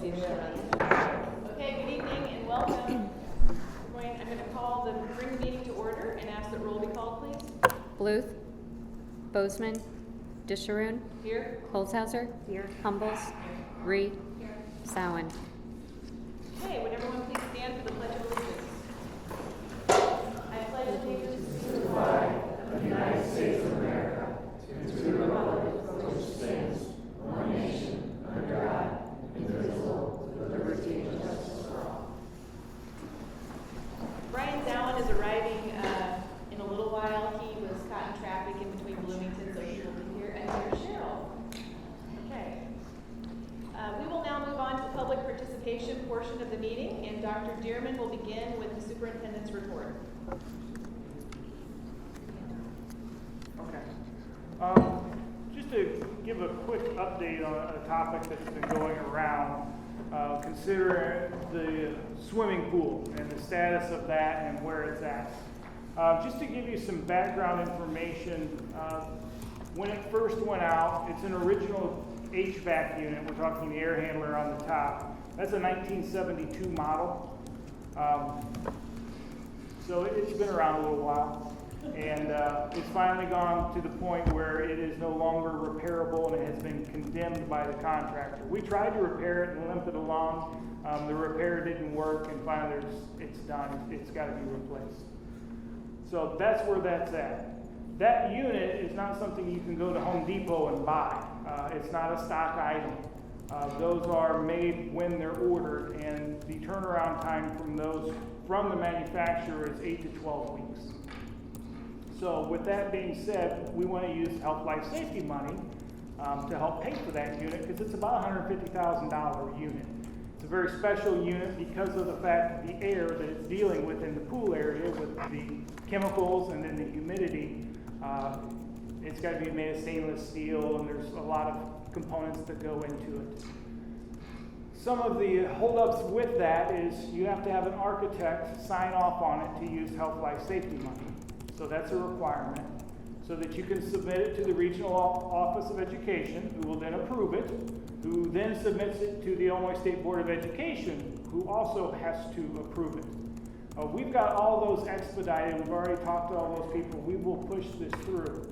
you. Okay, good evening and welcome. I'm going to call the bring meeting to order and ask that roll be called, please. Bluth, Bozeman, Disharoon, Here. Holzhauser, Here. Humbles, Reed, Sowen. Okay, would everyone please stand for the Pledge of Allegiance? I pledge allegiance to the flag of the United States of America, and to the republic for which it stands, one nation, under God, indivisible, with liberty and justice for all. Brian Dallin is arriving in a little while. He was caught in traffic in between Bloomington, so he will be here. And here's Cheryl. Okay. We will now move on to the public participation portion of the meeting, and Dr. Dearman will begin with the superintendent's report. Okay. Just to give a quick update on a topic that's been going around, consider the swimming pool and the status of that and where it's at. Just to give you some background information, when it first went out, it's an original HVAC unit. We're talking the air handler on the top. That's a 1972 model. So it's been around a little while. And it's finally gone to the point where it is no longer repairable and it has been condemned by the contractor. We tried to repair it and limp it along. The repair didn't work, and finally it's done. It's got to be replaced. So that's where that's at. That unit is not something you can go to Home Depot and buy. It's not a stock item. Those are made when they're ordered, and the turnaround time from the manufacturer is 8 to 12 weeks. So with that being said, we want to use Health Life Safety money to help pay for that unit, because it's about $150,000 unit. It's a very special unit because of the fact that the air that it's dealing with in the pool area with the chemicals and then the humidity, it's got to be made of stainless steel, and there's a lot of components that go into it. Some of the holdups with that is you have to have an architect sign off on it to use Health Life Safety money. So that's a requirement, so that you can submit it to the Regional Office of Education, who will then approve it, who then submits it to the Illinois State Board of Education, who also has to approve it. We've got all those expedited. We've already talked to all those people. We will push this through.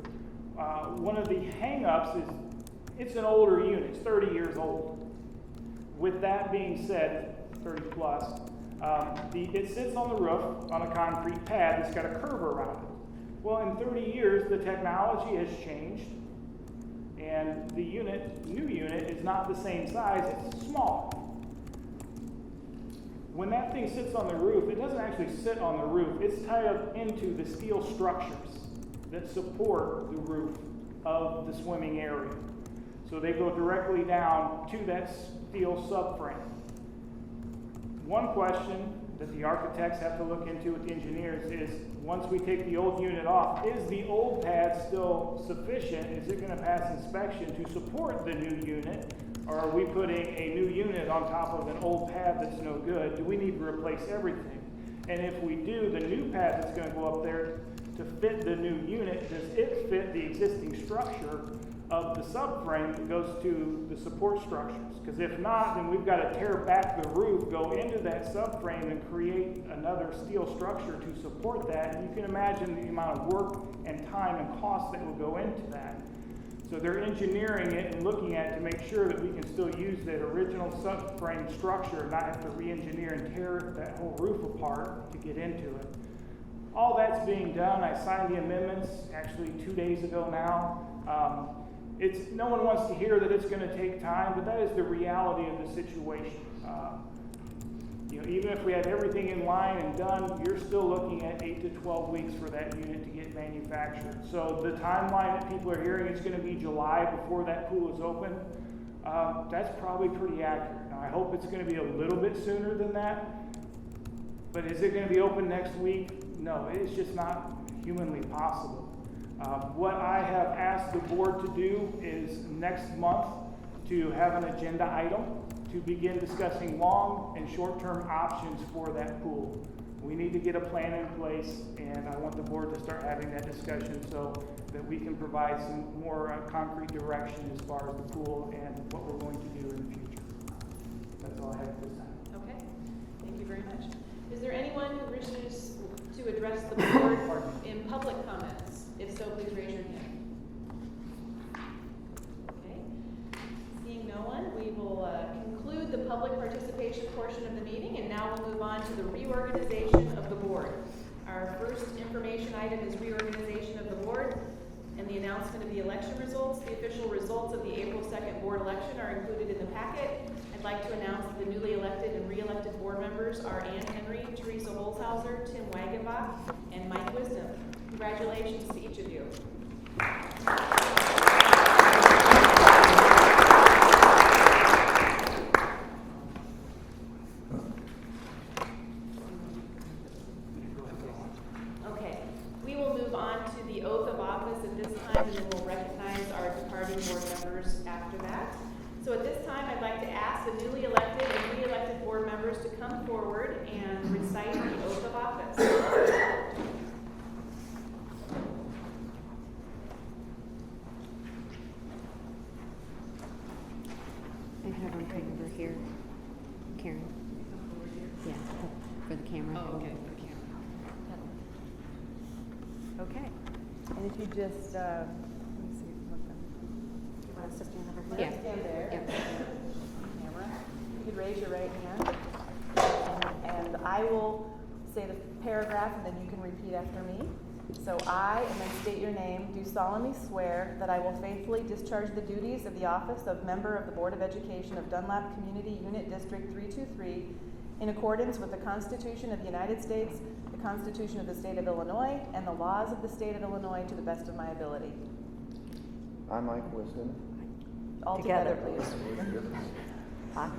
One of the hang-ups is it's an older unit. It's 30 years old. With that being said, 30 plus, it sits on the roof on a concrete pad that's got a curve around it. Well, in 30 years, the technology has changed, and the new unit, is not the same size. It's smaller. When that thing sits on the roof, it doesn't actually sit on the roof. It's tied up into the steel structures that support the roof of the swimming area. So they go directly down to that steel subframe. One question that the architects have to look into with the engineers is, once we take the old unit off, is the old pad still sufficient? Is it going to pass inspection to support the new unit? Or are we putting a new unit on top of an old pad that's no good? Do we need to replace everything? And if we do, the new pad that's going to go up there to fit the new unit, does it fit the existing structure of the subframe that goes to the support structures? Because if not, then we've got to tear back the roof, go into that subframe, and create another steel structure to support that. And you can imagine the amount of work and time and cost that will go into that. So they're engineering it and looking at it to make sure that we can still use that original subframe structure and not have to re-engineer and tear that whole roof apart to get into it. All that's being done. I signed the amendments actually 2 days ago now. No one wants to hear that it's going to take time, but that is the reality of the situation. Even if we had everything in line and done, you're still looking at 8 to 12 weeks for that unit to get manufactured. So the timeline that people are hearing, it's going to be July before that pool is open. That's probably pretty accurate. Now, I hope it's going to be a little bit sooner than that. But is it going to be open next week? No, it's just not humanly possible. What I have asked the board to do is next month to have an agenda item to begin discussing long and short-term options for that pool. We need to get a plan in place, and I want the board to start having that discussion so that we can provide some more concrete direction as far as the pool and what we're going to do in the future. That's all the board in public comments? If so, please raise your hand. Okay. Seeing no one, we will conclude the public participation portion of the meeting, and now we'll move on to the reorganization of the board. Our first information item is reorganization of the board and the announcement of the election results. The official results of the April 2nd board election are included in the packet. I'd like to announce that the newly elected and re-elected board members are Ann Henry, Teresa Holzhauser, Tim Wagenbach, and Mike Wisdom. Congratulations to each of you. Okay, we will move on to the oath of office at this time, and then we'll recognize our departing board members after that. So at this time, I'd like to ask the newly elected and re-elected board members to come forward and recite the oath of office. I have one right over here. Karen. Yeah, for the camera. Oh, okay. Okay. And if you just, let me see, want us to stand over here? Yeah. Stand there. Yep. Camera. You could raise your right hand. And I will say the paragraph, and then you can repeat after me. So I, and then state your name, do solemnly swear that I will faithfully discharge the duties of the office of member of the Board of Education of Dunlap Community Unit District 323 in accordance with the Constitution of the United States, the Constitution of the State of Illinois, and the laws of the State of Illinois to the best of my ability. I, Mike Wisdom. All together, please. I,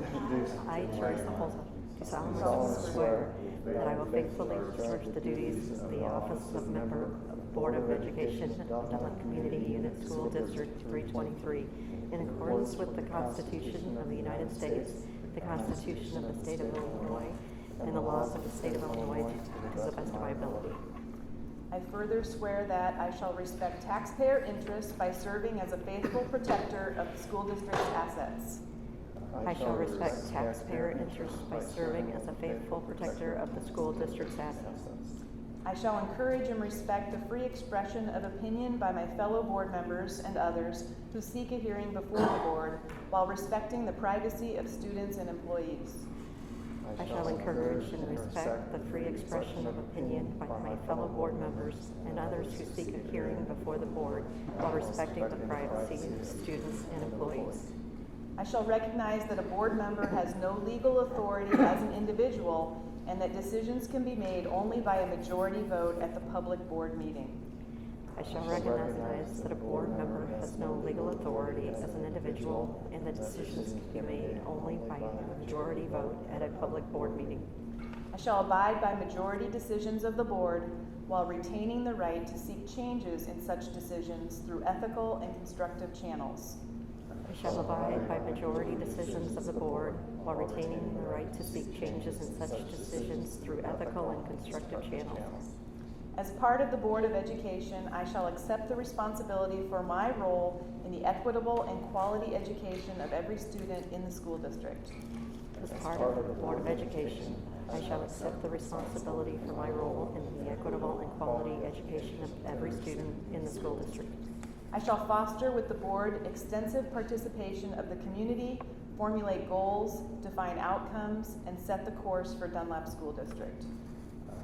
Teresa Holzhauser, do solemnly swear that I will faithfully discharge the duties of the office of member of the Board of Education of Dunlap Community Unit School District 323 in accordance with the Constitution of the United States, the Constitution of the State of Illinois, and the laws of the State of Illinois to the best of my ability. I further swear that I shall respect taxpayer interests by serving as a faithful protector of the school district's assets. I shall respect taxpayer interests by serving as a faithful protector of the school district's assets. I shall encourage and respect the free expression of opinion by my fellow board members and others who seek a hearing before the board while respecting the privacy of students and employees. I shall encourage and respect the free expression of opinion by my fellow board members and others who seek a hearing before the board while respecting the privacy of students and employees. I shall recognize that a board member has no legal authority as an individual and that decisions can be made only by a majority vote at the public board meeting. I shall recognize that a board member has no legal authority as an individual and that decisions can be made only by a majority vote at a public board meeting. I shall abide by majority decisions of the board while retaining the right to seek changes in such decisions through ethical and constructive channels. I shall abide by majority decisions of the board while retaining the right to seek changes in such decisions through ethical and constructive channels. As part of the Board of Education, I shall accept the responsibility for my role in the equitable and quality education of every student in the school district. As part of the Board of Education, I shall accept the responsibility for my role in the equitable and quality education of every student in the school district. I shall foster with the board extensive participation of the community, formulate goals, define outcomes, and set the course for Dunlap School District.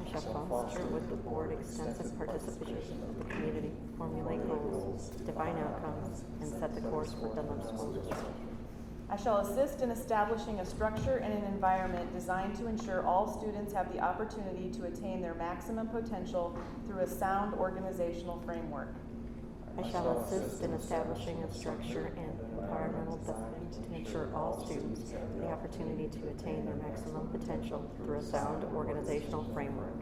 I shall foster with the board extensive participation of the community, formulate goals, define outcomes, and set the course for Dunlap School District. I shall assist in establishing a structure and an environment designed to ensure all students have the opportunity to attain their maximum potential through a sound organizational framework. I shall assist in establishing a structure and environmental design to ensure all students have the opportunity to attain their maximum potential through a sound organizational framework.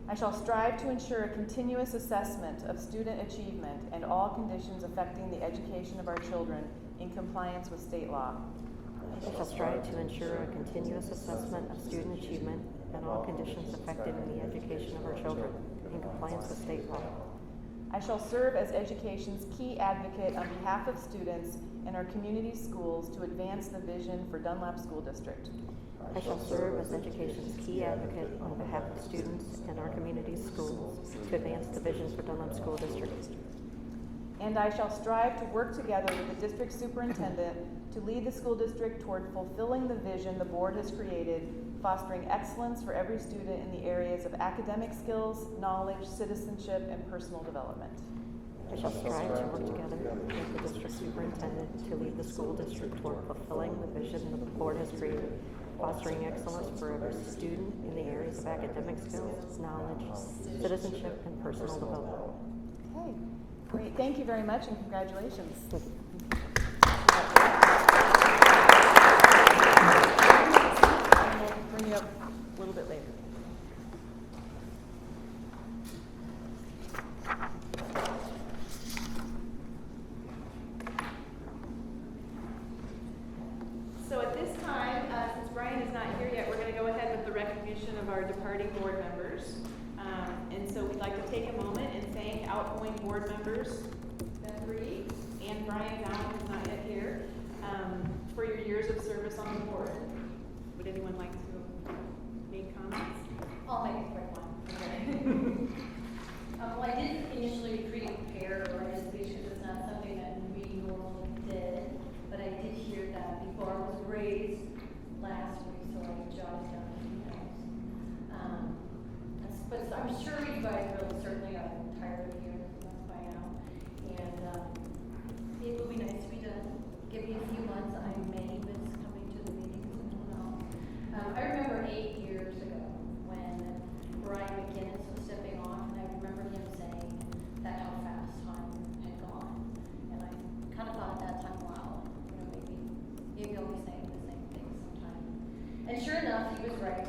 I shall strive to ensure a continuous assessment of student achievement and all conditions affecting the education of our children in compliance with state law. I shall strive to ensure a continuous assessment of student achievement and all conditions affecting the education of our children in compliance with state law. I shall serve as education's key advocate on behalf of students in our community schools to advance the vision for Dunlap School District. I shall serve as education's key advocate on behalf of students in our community schools to advance the vision for Dunlap School District. And I shall strive to work together with the district superintendent to lead the school district toward fulfilling the vision the board has created, fostering excellence for every student in the areas of academic skills, knowledge, citizenship, and personal development. I shall strive to work together with the district superintendent to lead the school district toward fulfilling the vision that the board has created, fostering excellence for every student in the areas of academic skills, knowledge, citizenship, and personal development. Okay, great. Thank you very much and congratulations. And we'll bring you up a little bit later. So at this time, since Brian is not here yet, we're going to go ahead with the recognition of our departing board members. And so we'd like to take a moment and thank outgoing board members, Beth Reed and Brian Down, who's not yet here, for your years of service on the board. Would anyone like to make comments? I'll make a quick one. Well, I didn't initially prepare legislation. It's not something that we normally did, but I did hear that the bar was raised last week, so I jotted down a few notes. But I'm sure you guys really certainly are tired of hearing this by now, and it would be nice to be done. Give me a few months. I may miss coming to the meetings and who knows. I remember 8 years ago when Brian McGinnis was stepping off, and I remember him saying that how fast time had gone. And I kind of thought at that time, wow, maybe I'll be saying the same thing sometime. And sure enough, he was right.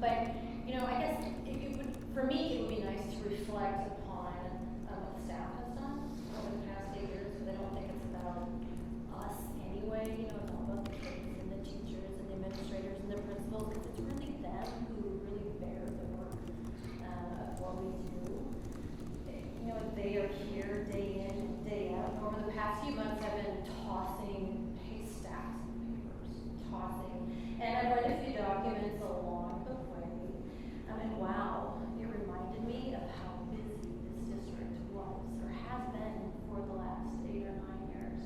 But, I guess it would, for me, it would be nice to reflect upon what staff has done over the past 8 years, because I don't think it's about us anyway. It's all about the kids and the teachers and the administrators and the principals, because it's really them who really bear the work of what we do. They are here day in and day out. Over the past few months, I've been tossing stacks of papers, and I've read a few documents along the way. And wow, it reminded me of how busy this district was, or has been for the last 8 or 9 years.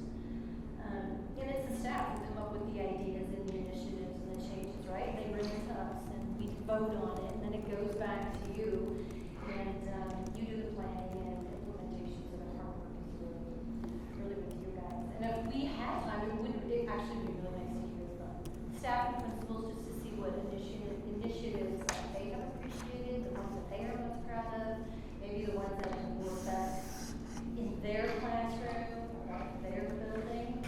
And it's the staff who come up with the ideas and the initiatives and the changes, right? They bring it to us, and we vote on it, and then it goes back to you, and you do the planning and implementation. So the hard work is really with you guys. And if we had time, it would actually be really nice to hear from staff and principals just to see what initiatives that they have appreciated, the ones that they are most proud of, maybe the ones that have worked best in their classroom or their building.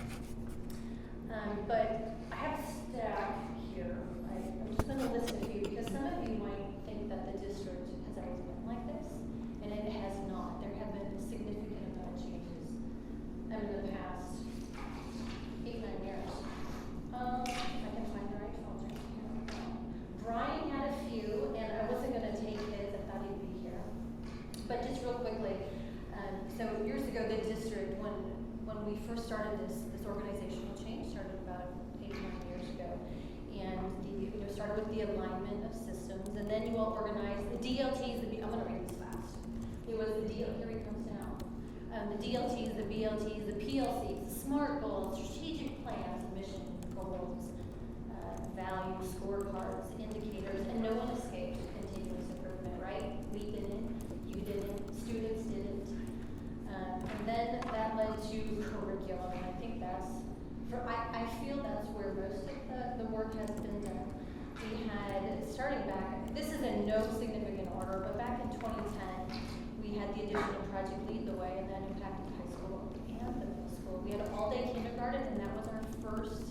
But I have staff here. I'm just going to list a few because some of you might think that the district has always been like this, and it has not. There have been significant amount of changes in the past 8, 9 years. If I can find the right folder here. Brian had a few, and I wasn't going to take his. I thought he'd be here. But just real quickly, so years ago, the district, when we first started this organizational change, started about 8, 9 years ago, and started with the alignment of systems, and then you all organized the DLTs. I'm going to read this fast. It was the DL. Here he comes down. The DLTs, the BLTs, the PLCs, the SMART goals, strategic plans, mission goals, value scorecards, indicators, and no one escaped continuous improvement, right? We didn't, you didn't, students didn't. And then that led to curriculum, and I think I feel that's where most of the work has been done. We had, starting back, this is in no significant order, but back in 2010, we had the addition of Project Lead the Way, and that impacted high school and the middle school. We had all-day kindergarten, and that was our first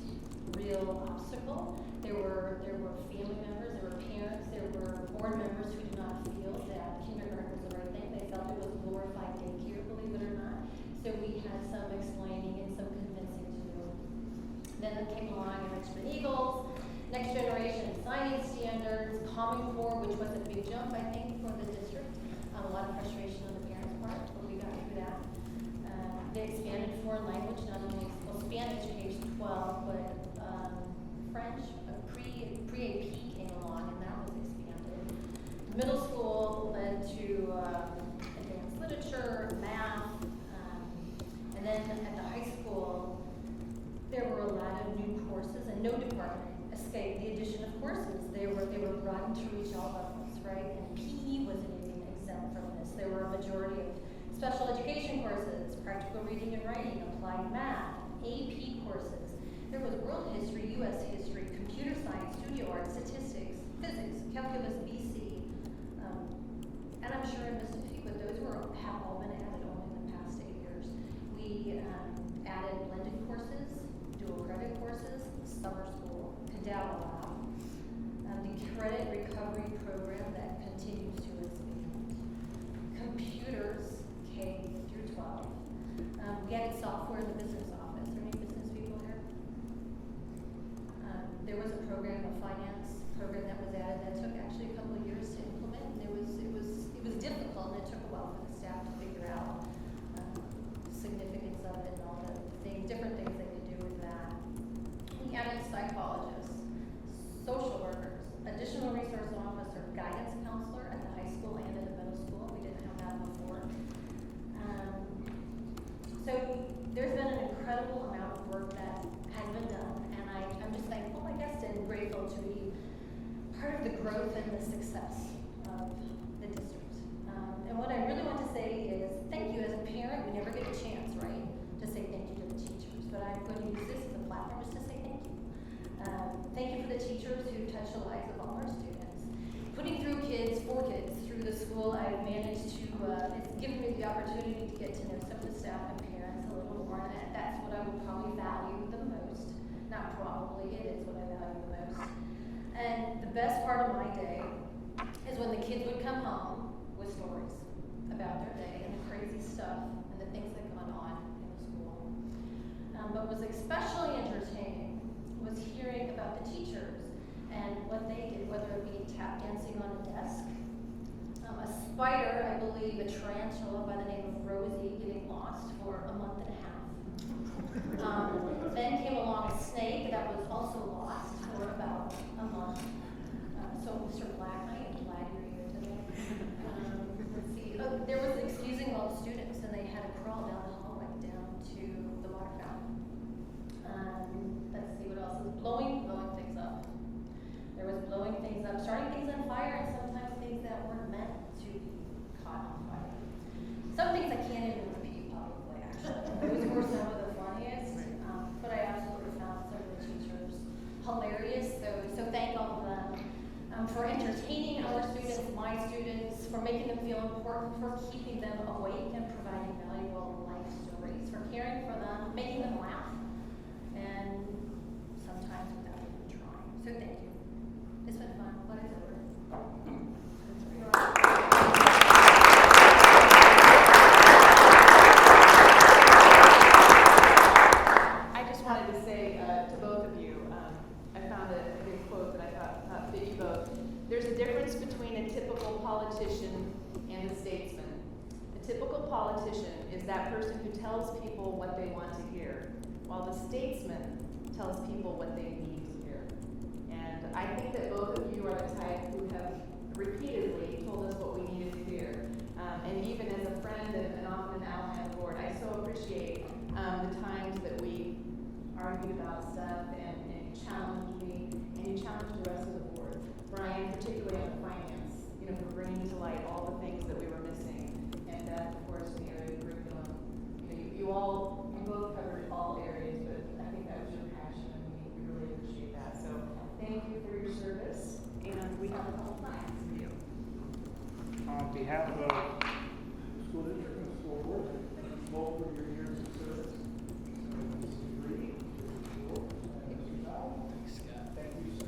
real obstacle. There were family members, there were parents, there were board members who did not feel that kindergarten was the right thing. They felt it was glorified daycare, believe it or not. So we had some explaining and some convincing to do. Then it came along Richmond Eagles, Next Generation Science Standards, Common Core, which was a big jump, I think, for the district. A lot of frustration on the parents' part, but we got through that. They expanded foreign language, not only 12, but French, pre-AP came along, and that was expanded. Middle school led to advanced literature, math, and then at the high school, there were a lot of new courses, and no department escaped the addition of courses. They were broadened to reach all levels, right? And PE wasn't even exempt from this. There were a majority of special education courses, practical reading and writing, applied math, AP courses. There was world history, U.S. history, computer science, studio art, statistics, physics, calculus, BC. And I'm sure I missed a few, but those have all been added on in the past 8 years. We added blended courses, dual credit courses, summer school, Cadaver Lab, the credit recovery program that continues to expand, computers, K through 12. We added software in the business office. Are there any business people here? There was a program, a finance program that was added that took actually a couple of years to implement, and it was difficult, and it took a while for the staff to figure out significance of it and all the different things they could do with that. We added psychologists, social workers, additional resource officer, guidance counselor at the high school and at the middle school. We didn't have that before. So there's been an incredible amount of work that has been done, and I'm just thankful, I guess, and grateful to be part of the growth and the success of the district. And what I really want to say is thank you. As a parent, we never get a chance, right, to say thank you to the teachers, but I'm going to use this as a platform just to say thank you. Thank you for the teachers who touch the lives of all our students. Putting through four kids through the school, I've managed to, it's given me the opportunity to get to know some of the staff and parents a little more, and that's what I would probably value the most. Not probably, it is what I value the most. And the best part of my day is when the kids would come home with stories about their day and the crazy stuff and the things that gone on in the school. But what was especially entertaining was hearing about the teachers and what they did, whether it be tap dancing on a desk, a spider, I believe a tarantula by the name of Rosie getting lost for a month and a half. Then came along a snake that was also lost for about a month. So Mr. Black, I am glad you're here today. Let's see. There was excusing all the students, and they had to crawl down the hallway down to the water fountain. Let's see what else. It was blowing things up. There was blowing things up, starting things on fire, and sometimes things that weren't meant to be caught on fire. Some things I can't even repeat publicly, actually. Those were some of the funniest, but I absolutely found some of the teachers hilarious. So thank all of them for entertaining our students, my students, for making them feel important, for keeping them awake and providing valuable life stories, for caring for them, making them laugh, and sometimes without even trying. So thank you. It's been fun. What is over? I just wanted to say to both of you, I found a good quote that I thought fit you both. There's a difference between a typical politician and a statesman. A typical politician is that person who tells people what they want to hear, while the statesman tells people what they need to hear. And I think that both of you are the type who have repeatedly told us what we needed to hear. And even as a friend and often an ally on the board, I so appreciate the times that we argued about stuff and you challenged me and you challenged the rest of the board. Brian, particularly on finance, for bringing to light all the things that we were missing. And Beth, of course, in the area of curriculum. You both covered all areas, but I think that was your passion, and we really appreciate that. So thank you for your service, and we have a couple plans for you. On behalf of the school district and the school board, both for your years of service. Thank you, sir.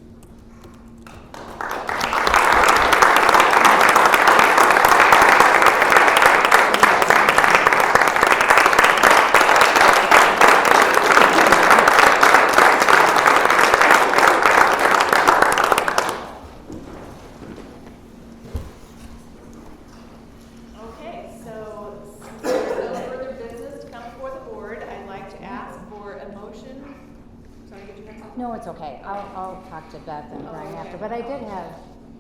okay. I'll talk to Beth and Brian after, but I did have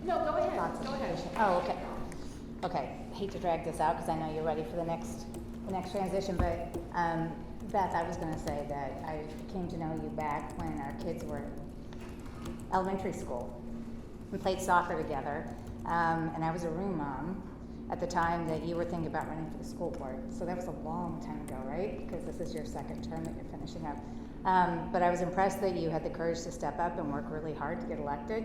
No, go ahead, lots of go ahead. information. Oh, okay. Okay, hate to drag this out because I know you're ready for the next transition, but, Beth, I was gonna say that I came to know you back when our kids were in elementary school. We played soccer together, and I was a room mom at the time that you were thinking about running for the school board. So that was a long time ago, right? Because this is your second term that you're finishing up. But I was impressed that you had the courage to step up and work really hard to get elected.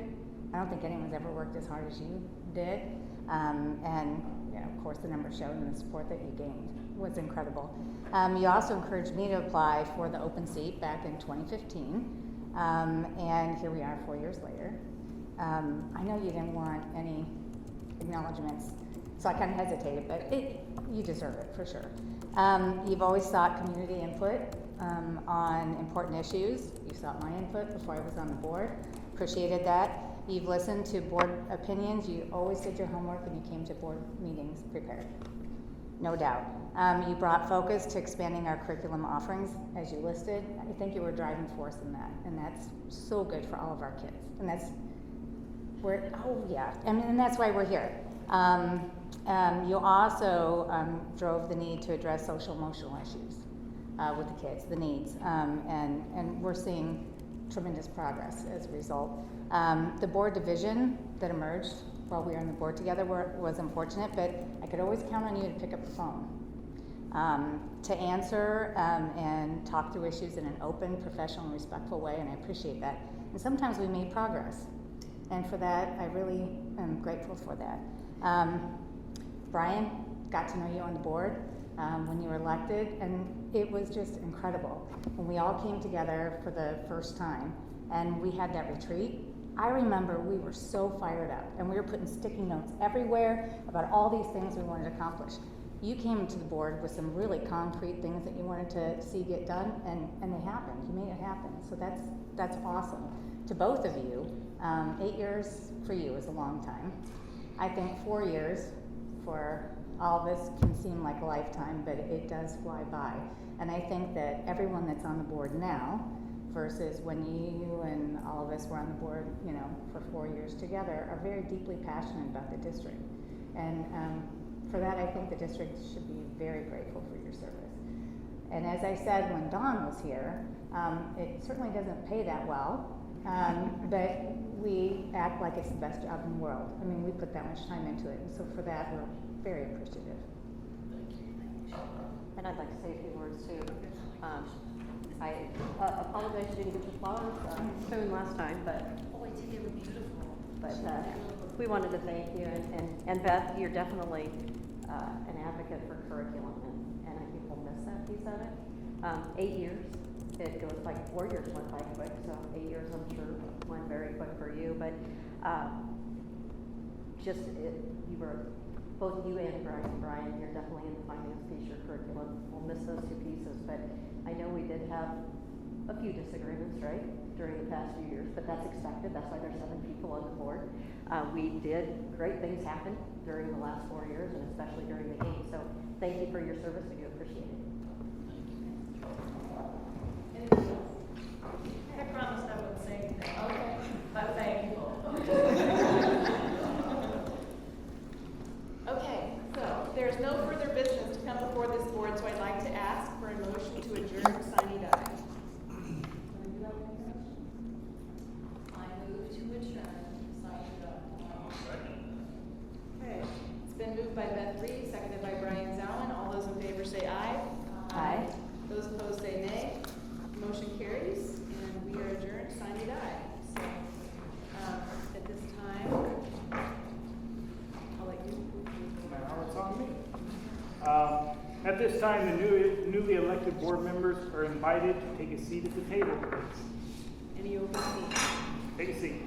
I don't think anyone's ever worked as hard as you did. And you know, of course, the numbers showed and the support that you gained was incredible. You also encouraged me to apply for the open seat back in 2015. And here we are 4 years later. I know you didn't want any acknowledgments, so I kind of hesitated, but you deserve it for sure. You've always sought community input on important issues. You sought my input before I was on the board. Appreciated that. You've listened to board opinions. You always did your homework and you came to board meetings prepared. No doubt. You brought focus to expanding our curriculum offerings as you listed. I think you were a driving force in that, and that's so good for all of our kids. And that's and that's why we're here. You also drove the need to address social emotional issues with the kids, the needs, and we're seeing tremendous progress as a result. The board division that emerged while we were on the board together was unfortunate, but I could always count on you to pick up the phone to answer and talk through issues in an open, professional, and respectful way, and I appreciate that. And sometimes we made progress. And for that, I really am grateful for that. Brian, got to know you on the board when you were elected, and it was just incredible. When we all came together for the first time, and we had that retreat, I remember we were so fired up, and we were putting sticky notes everywhere about all these things we wanted to accomplish. You came to the board with some really concrete things that you wanted to see get done, and they happened. You made it happen, so that's awesome. To both of you, 8 years for you is a long time. I think 4 years for all of us can seem like a lifetime, but it does fly by. And I think that everyone that's on the board now versus when you and all of us were on the board, for 4 years together, are very deeply passionate about the district. And for that, I think the district should be very grateful for your service. And as I said when Dawn was here, it certainly doesn't pay that well. But we act like it's the best job in the world. I mean, we put that much time into it, and so for that, we're very appreciative. And I'd like to say a few words too. I apologize you didn't get the flowers soon last time, but they were beautiful. But we wanted to thank you, and Beth, you're definitely an advocate for curriculum, and I think we'll miss that piece of it. 8 years. It goes like 4 years went by quick, so 8 years I'm sure went very quick for you. But you were, both you and Brian, you're definitely in the finance piece, your curriculum. We'll miss those two pieces, but I know we did have a few disagreements, right, during the past few years, but that's expected. That's why there's 7 people on the board. We did great things happen during the last 4 years, and especially during the game. So thank you for your service. We do appreciate it. I promised I wouldn't say anything. Okay. But thank you. Okay, so there's no further business to come before this board, so I'd like to ask for a motion to adjourn, sine die. I move to adjourn, sign it up. Okay, it's been moved by Beth Reed, seconded by Brian Zalman. All those in favor say aye. Aye. Those opposed say nay. Motion carries, and we are adjourned, sine die. So, at this time, I'll let you. Now it's on me. At this time, the newly elected board members are invited to take a seat at the table, please. Any open seats? Take a seat.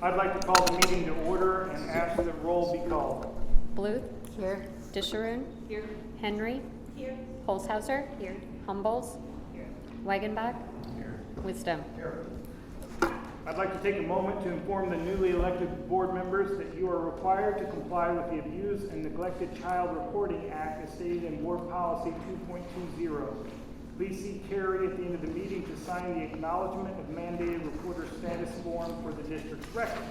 I'd like to call the meeting to order and ask that roll be called. Bluth, Here. Disharoon, Here. Henry, Here. Holzhauser, Here. Humboldt, Wagenbach, Wisdom. I'd like to take a moment to inform the newly elected board members that you are required to comply with the Abused and Neglected Child Reporting Act as stated in Board Policy 2.20. Please see Carrie at the end of the meeting to sign the acknowledgement of mandated reporter status form for the district's records.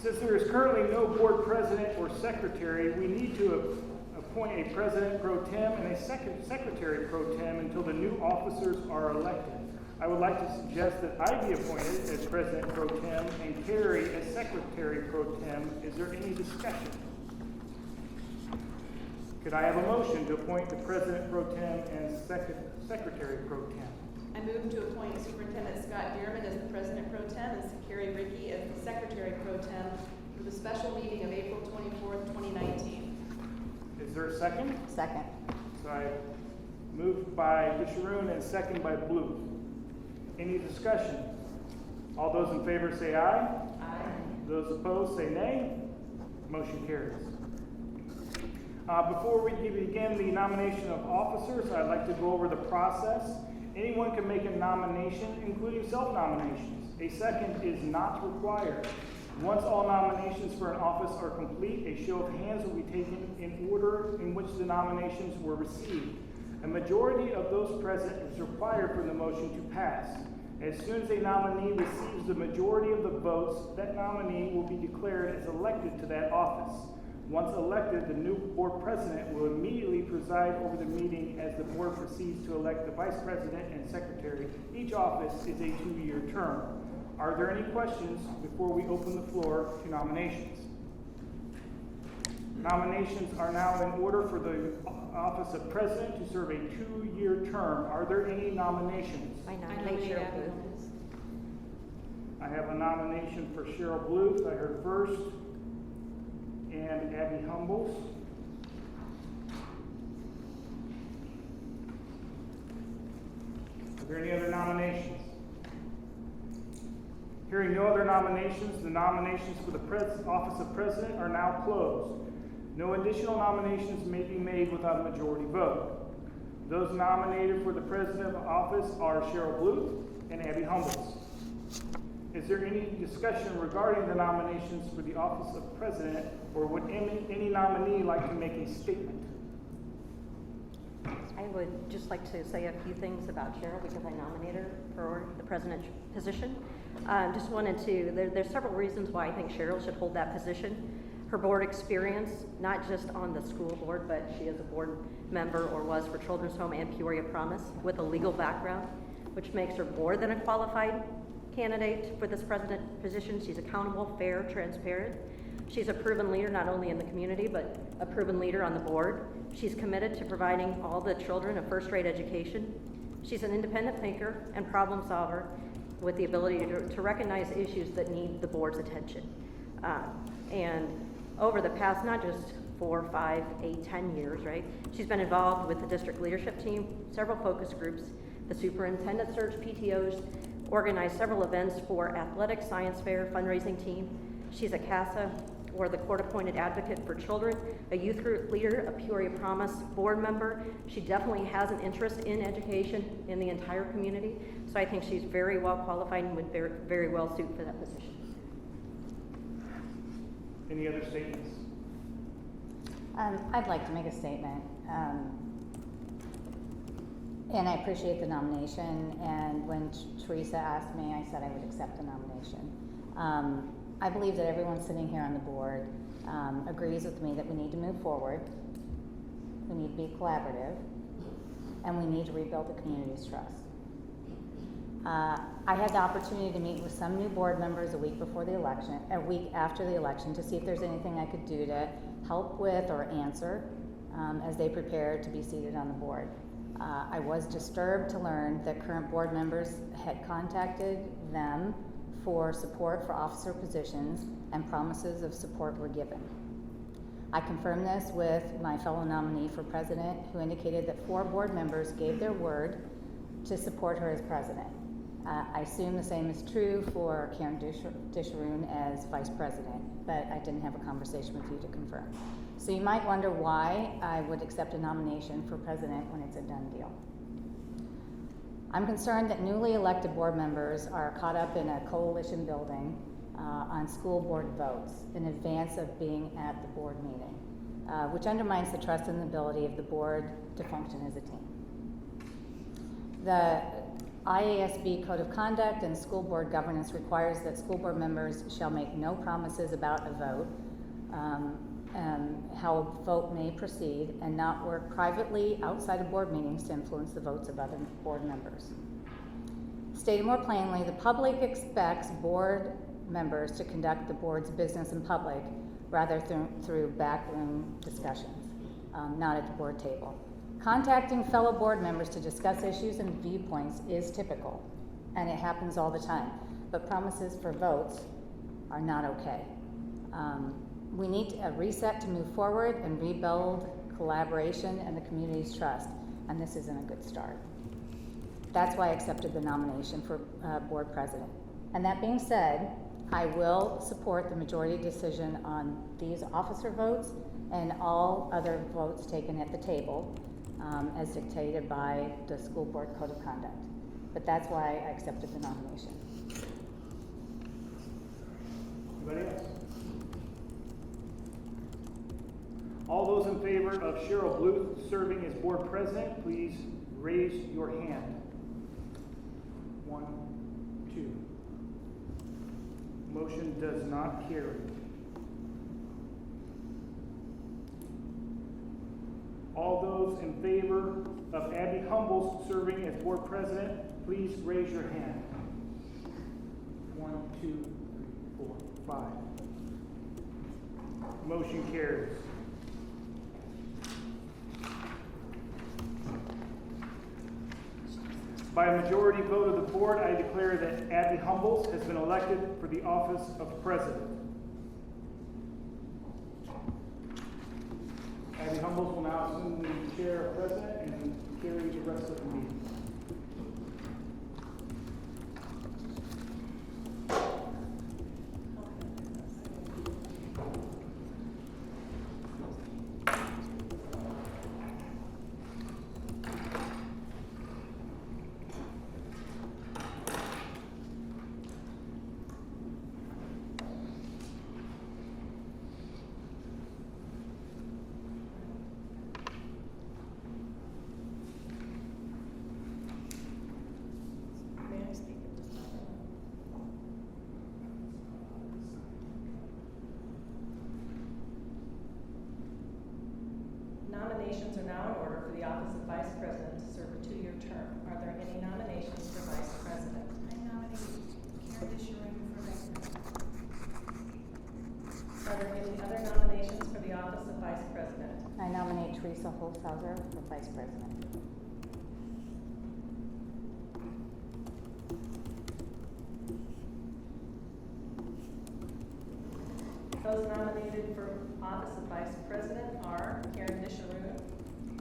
Since there is currently no board president or secretary, we need to appoint a president pro tem and a secretary pro tem until the new officers are elected. I would like to suggest that I be appointed as president pro tem and Carrie as secretary pro tem. Is there any discussion? Could I have a motion to appoint the president pro tem and secretary pro tem? I move to appoint Superintendent Scott Dearman as the President Pro Tem and Carrie Ricky as the Secretary Pro Tem for the special meeting of April 24th, 2019. Is there a second? Second. So I moved by Disharoon and second by Blue. Any discussion? All those in favor say aye. Aye. Those opposed say nay. Motion carries. Before we begin the nomination of officers, I'd like to go over the process. Anyone can make a nomination, including self-nominations. A second is not required. Once all nominations for an office are complete, a show of hands will be taken in order in which the nominations were received. A majority of those present is required for the motion to pass. As soon as a nominee receives the majority of the votes, that nominee will be declared as elected to that office. Once elected, the new board president will immediately preside over the meeting as the board proceeds to elect the vice president and secretary. Each office is a 2-year term. Are there any questions before we open the floor to nominations? Nominations are now in order for the office of president to serve a 2-year term. Are there any nominations? I I nominate nominate Cheryl Abby Booth. Holmes. I have a nomination for Cheryl Bluth, I heard first, and Abby Humboldt. Are there any other nominations? Hearing no other nominations, the nominations for the office of president are now closed. No additional nominations may be made without a majority vote. Those nominated for the president of office are Cheryl Bluth and Abby Humboldt. Is there any discussion regarding the nominations for the office of president, or would any nominee like to make a statement? I would just like to say a few things about Cheryl because I nominated her for the president position. Just wanted to, there's several reasons why I think Cheryl should hold that position. Her board experience, not just on the school board, but she is a board member or was for Children's Home and Peoria Promise with a legal background, which makes her more than a qualified candidate for this president position. She's accountable, fair, transparent. She's a proven leader not only in the community, but a proven leader on the board. She's committed to providing all the children a first-rate education. She's an independent thinker and problem solver with the ability to recognize issues that need the board's attention. And over the past, not just 4, 5, 8, 10 years, right? She's been involved with the district leadership team, several focus groups, the superintendent search, PTOs, organized several events for athletic, science fair, fundraising team. She's a CASA, or the court-appointed advocate for children, a youth group leader, a Peoria Promise board member. She definitely has an interest in education in the entire community. So I think she's very well qualified and would very, very well suit for that position. Any other statements? I'd like to make a statement. And I appreciate the nomination, and when Teresa asked me, I said I would accept the nomination. I believe that everyone sitting here on the board agrees with me that we need to move forward, we need to be collaborative, and we need to rebuild the community's trust. I had the opportunity to meet with some new board members a week after the election, to see if there's anything I could do to help with or answer as they prepare to be seated on the board. I was disturbed to learn that current board members had contacted them for support for officer positions, and promises of support were given. I confirmed this with my fellow nominee for president, who indicated that 4 board members gave their word to support her as president. I assume the same is true for Karen Disharoon as vice president, but I didn't have a conversation with you to confirm. So you might wonder why I would accept a nomination for president when it's a done deal. I'm concerned that newly elected board members are caught up in a coalition building on school board votes in advance of being at the board meeting, which undermines the trust and the ability of the board to function as a team. The IASB Code of Conduct and School Board Governance requires that school board members shall make no promises about a vote, how a vote may proceed, and not work privately outside of board meetings to influence the votes of other board members. Stated more plainly, the public expects board members to conduct the board's business in public rather through backroom discussions, not at the board table. Contacting fellow board members to discuss issues and viewpoints is typical, and it happens all the time, but promises for votes are not okay. We need a reset to move forward and rebuild collaboration and the community's trust, and this isn't a good start. That's why I accepted the nomination for board president. And that being said, I will support the majority decision on these officer votes and all other votes taken at the table as dictated by the School Board Code of Conduct. But that's why I accepted the nomination. Anybody else? All those in favor of Cheryl Bluth serving as board president, please raise your hand. 1, 2. Motion does not carry. All those in favor of Abby Humbles serving as board president, please raise your hand. 1, 2, 3, 4, 5. Motion carries. By a majority vote of the board, I declare that Abby Humbles has been elected for the office of president. Abby Humbles will now assume the chair of president and carry the rest of the meeting. Nominations are now in order for the office of Vice President to serve a 2-year term. Are there any nominations for Vice President? I nominate Karen Disharoon for Vice President. Are there any other nominations for the office of Vice President? I nominate Teresa Holzhauser for vice president. Those nominated for office of Vice President are Karen Disharoon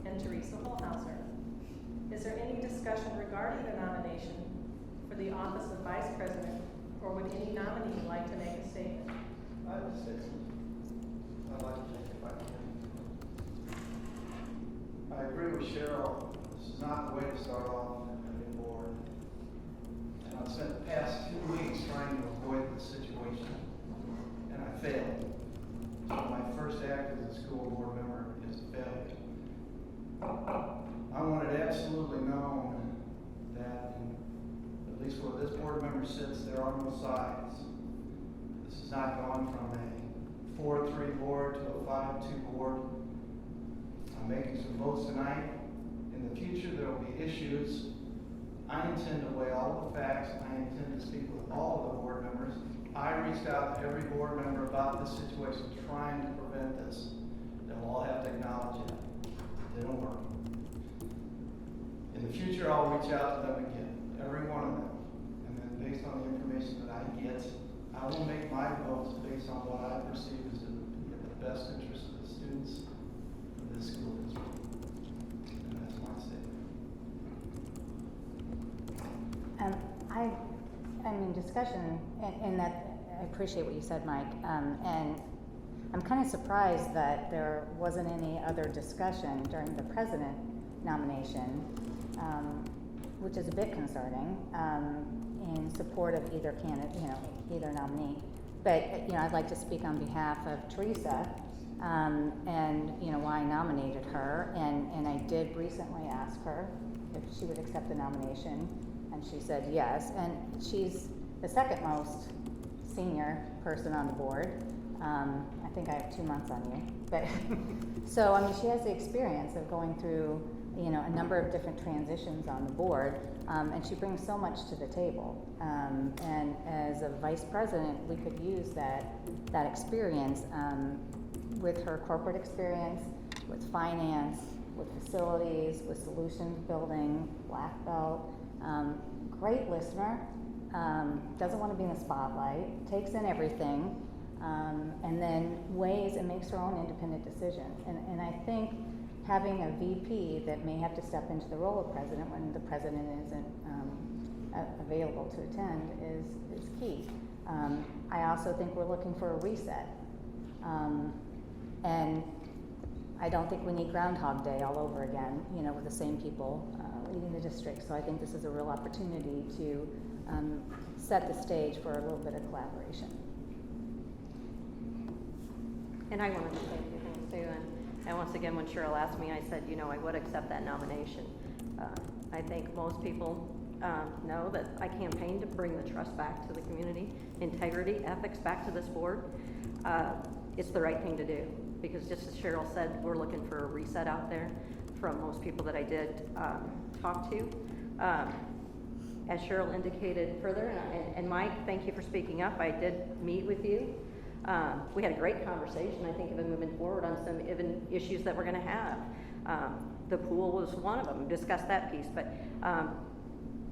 and Teresa Holzhauser. Is there any discussion regarding the nomination for the office of Vice President, or would any nominee like to make a statement? I have a statement. I'd like to take it back. I agree with Cheryl. This is not the way to start off a new board. And I've spent the past 2 weeks trying to avoid the situation, and I failed. So my first act as a school board member is a failure. I want it absolutely known that, at least where this board member sits, there are no sides. This has not gone from a 4-3 board to a 5-2 board. I'm making some votes tonight. In the future, there will be issues. I intend to weigh all the facts. I intend to speak with all of the board members. I reached out to every board member about this situation, trying to prevent this. They'll all have to acknowledge it. It didn't work. In the future, I'll reach out to them again, every one of them. And then based on the information that I get, I will make my votes based on what I perceive as to be in the best interest of the students of this school district. And that's my statement. I mean, discussion, and that, I appreciate what you said, Mike, and I'm kind of surprised that there wasn't any other discussion during the president nomination, which is a bit concerning, in support of either candidate, either nominee. But, I'd like to speak on behalf of Teresa, and, why I nominated her, and I did recently ask her if she would accept the nomination, and she said yes, and she's the second most senior person on the board. I think I have 2 months on you, but, so, I mean, she has the experience of going through, a number of different transitions on the board, and she brings so much to the table. And as a vice president, we could use that experience, with her corporate experience, with finance, with facilities, with solutions building, black belt, great listener, doesn't want to be in the spotlight, takes in everything, and then weighs and makes her own independent decisions. And I think having a VP that may have to step into the role of president when the president isn't available to attend is key. I also think we're looking for a reset. And I don't think we need Groundhog Day all over again, with the same people leading the district. So I think this is a real opportunity to set the stage for a little bit of collaboration. And I wanted to say a few things too. And once again, when Cheryl asked me, I said, I would accept that nomination. I think most people know that I campaigned to bring the trust back to the community, integrity, ethics back to this board. It's the right thing to do, because just as Cheryl said, we're looking for a reset out there from most people that I did talk to. As Cheryl indicated further, and Mike, thank you for speaking up. I did meet with you. We had a great conversation, I think, even moving forward on some even issues that we're going to have. The pool was one of them, discuss that piece, but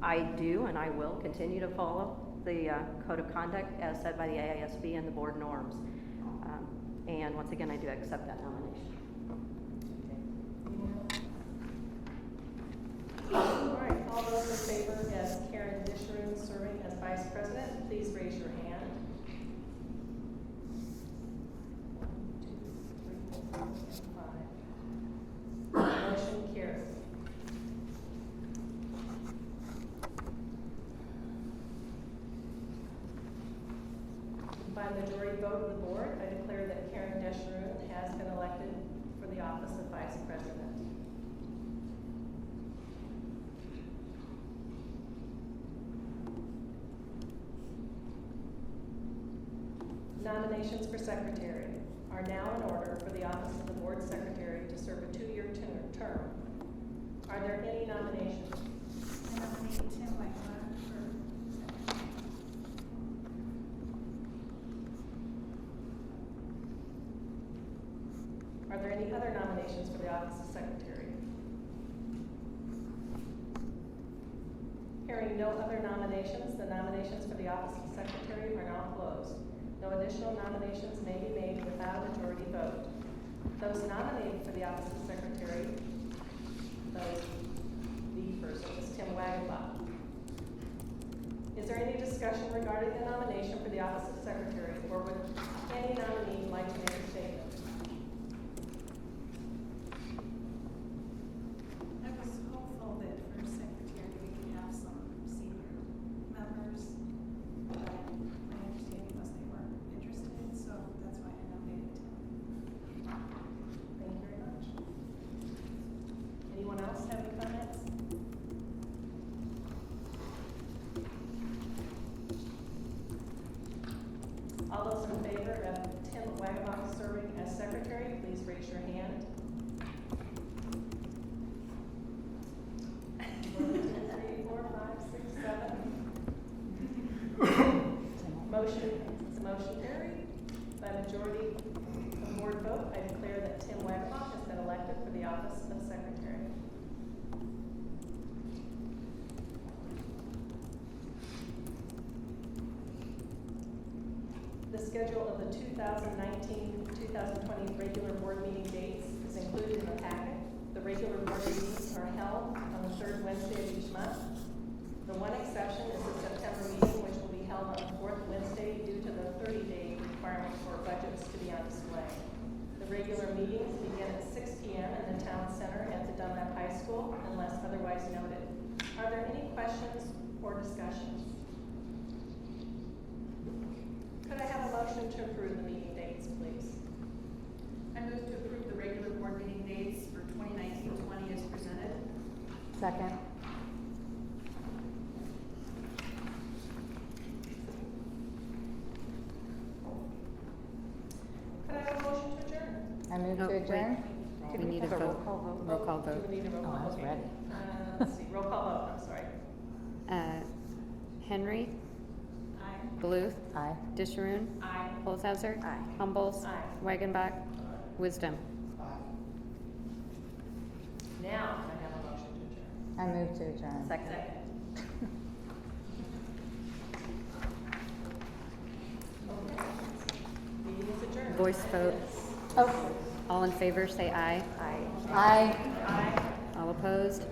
I do and I will continue to follow the code of conduct as said by the AISB and the board norms. And once again, I do accept that nomination. All right, all those in favor of Karen Disharoon serving as vice president, please raise your hand. 1, 2, 3, 4, 5. Motion carries. By majority vote of the board, I declare that Karen Disharoon has been elected for the office of vice president. Nominations for secretary are now in order for the office of the board secretary to serve a 2-year term. Are there any nominations? I nominate Tim Wagner for secretary. Are there any other nominations for the office of secretary? Hearing no other nominations, the nominations for the office of secretary are now closed. No additional nominations may be made without a majority vote. Those nominated for the office of secretary, the person is Tim Wagenbach. Is there any discussion regarding the nomination for the office of secretary, or would any nominee like to make a statement? I was hopeful that for secretary we could have some senior members, but my understanding was they weren't interested, so that's why I nominated Tim. Thank you very much. Anyone else have any comments? All those in favor of Tim Wagenbach serving as secretary, please raise your hand. 1, 2, 3, 4, 5, 6, 7. Motion carried. By majority of board vote, I declare that Tim Wagenbach has been elected for the office of secretary. The schedule of the 2019-2020 regular board meeting dates is included in the packet. The regular board meetings are held on the third Wednesday of each month. The one exception School unless otherwise noted. Are there any questions or discussions? Could I have a motion to approve the meeting dates, please? I move to approve the regular board meeting dates for 2019-20 as presented. Second. Could I have a motion to adjourn? I move Oh, to wait. adjourn. We need a Have a roll vote. call vote. Roll call Do vote. we need a roll Oh, call? I was Okay. ready. Let's see, roll call vote, I'm sorry. Henry, Aye. Bluth, Aye. Disharoon, Aye. Olshauser, Aye. Humbles, Aye. Wagenbach, Wisdom. Now, can I have a motion to adjourn? I move to adjourn. Second. Okay. Meeting is adjourned. Voice vote. Oh, All in favor, say aye. Aye. aye. Aye. All opposed?